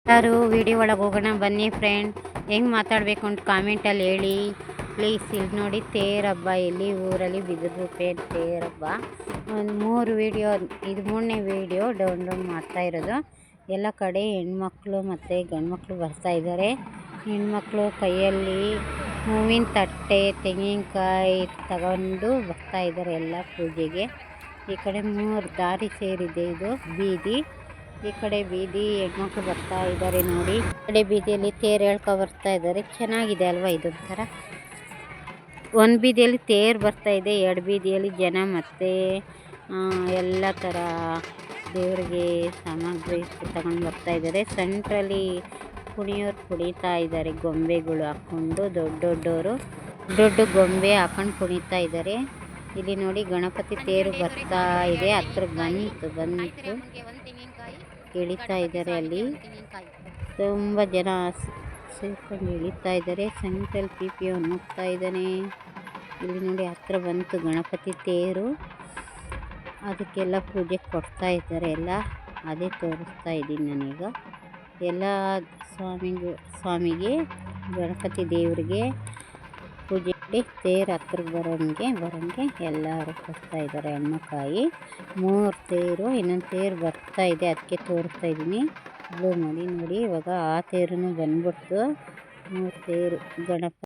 ಎಲ್ಲರೂ ವಿಡಿಯೋ ಒಳಗೆ ಹೋಗೋಣ ಬನ್ನಿ ಫ್ರೆಂಡ್. ಹೆಂಗೆ ಮಾತಾಡಬೇಕು ಅಂತ ಕಾಮೆಂಟಲ್ಲಿ ಹೇಳಿ ಪ್ಲೀಸ್. ಇಲ್ಲಿ ನೋಡಿ ತೇರು ಹಬ್ಬ ಇಲ್ಲಿ ಊರಲ್ಲಿ ಬಿದಿರ್ಗುಪ್ಪೆ ತೇರು ಹಬ್ಬ. ಒಂದು 3 ವೀಡಿಯೋ, ಇದು 3ನೇ ವೀಡಿಯೋ ಡೌನ್ಲೋಡ್ ಮಾಡ್ತಾ ಇರೋದು. ಎಲ್ಲ ಕಡೆ ಹೆಣ್ಮಕ್ಳು ಮತ್ತು ಗಂಡ್ಮಕ್ಳು ಬರ್ತಾಯಿದ್ದಾರೆ. ಹೆಣ್ಮಕ್ಳು ಕೈಯಲ್ಲಿ ಹೂವಿನ ತಟ್ಟೆ ತೆಂಗಿನಕಾಯಿ ತಗೊಂಡು ಬರ್ತಾಯಿದ್ದಾರೆ ಎಲ್ಲ ಪೂಜೆಗೆ. ಈ ಕಡೆ 3 ದಾರಿ ಸೇರಿದೆ, ಇದು ಬೀದಿ. ಈ ಕಡೆ ಬೀದಿ ಹೆಣ್ಮಕ್ಳು ಬರ್ತಾ ಇದ್ದಾರೆ ನೋಡಿ. ಈ ಕಡೆ ಬೀದಿಯಲ್ಲಿ ತೇರು ಎಳ್ಕೊ ಬರ್ತಾ ಇದ್ದಾರೆ. ಚೆನ್ನಾಗಿದೆ ಅಲ್ವಾ ಇದೊಂಥರ. ಒಂದು ಬೀದಿಯಲ್ಲಿ ತೇರು ಬರ್ತಾ ಇದೆ, 2 ಬೀದಿಯಲ್ಲಿ ಜನ ಮತ್ತು ಎಲ್ಲ ಥರ ದೇವರಿಗೆ ಸಾಮಗ್ರಿ ತಗೊಂಡು ಬರ್ತಾ ಇದ್ದಾರೆ. ಸೆಂಟ್ರಲ್ಲಿ ಕುಣಿಯೋರು ಕುಣಿತಾ ಇದ್ದಾರೆ, ಗೊಂಬೆಗಳು ಹಾಕ್ಕೊಂಡು. ದೊಡ್ಡವರು ದೊಡ್ಡ ಗೊಂಬೆ ಹಾಕೊಂಡು ಕುಣಿತಾ ಇದ್ದಾರೆ. ಇಲ್ಲಿ ನೋಡಿ ಗಣಪತಿ ತೇರು ಬರ್ತಾ ಇದೆ, ಹತ್ರ ಬಂತು ಇಳಿತಾ ಇದ್ದಾರೆ. ಅಲ್ಲಿ ತುಂಬ ಜನ ಸೇರ್ಕೊಂಡು ಇಳಿತಾ ಇದ್ದಾರೆ. ಸೆಂಟ್ರಲ್ ಪಿ ಅವನು ಹೋಗ್ತಾ ಇದ್ದಾನೆ. ಇಲ್ಲಿ ನೋಡಿ ಹತ್ರ ಬಂತು ಗಣಪತಿ ತೇರು, ಅದಕ್ಕೆಲ್ಲ ಪೂಜೆ ಕೊಡ್ತಾ ಇದ್ದಾರೆ. ಎಲ್ಲ ಅದೇ ತೋರಿಸ್ತಾ ಇದ್ದೀನಿ ನಾನೀಗ. ಎಲ್ಲ ಸ್ವಾಮಿಗೆ ಗಣಪತಿ ದೇವರಿಗೆ ಪೂಜೆ ತೇರು ಹತ್ರಕ್ಕೆ ಬರೋಂಗೆ ಎಲ್ಲರೂ ಕೊಡ್ತಾ ಇದ್ದಾರೆ. ಹಣ್ಣುಕಾಯಿ 3 ತೇರು, ಇನ್ನೊಂದು ತೇರು ಬರ್ತಾ ಇದೆ, ಅದಕ್ಕೆ ತೋರಿಸ್ತಾ ಇದ್ದೀನಿ. ಬ್ಲೂ ನೋಡಿ ಇವಾಗ ಆ ತೇರು ಬಂದ್ಬಿಡ್ತು. 3 ತೇರು ಗಣಪ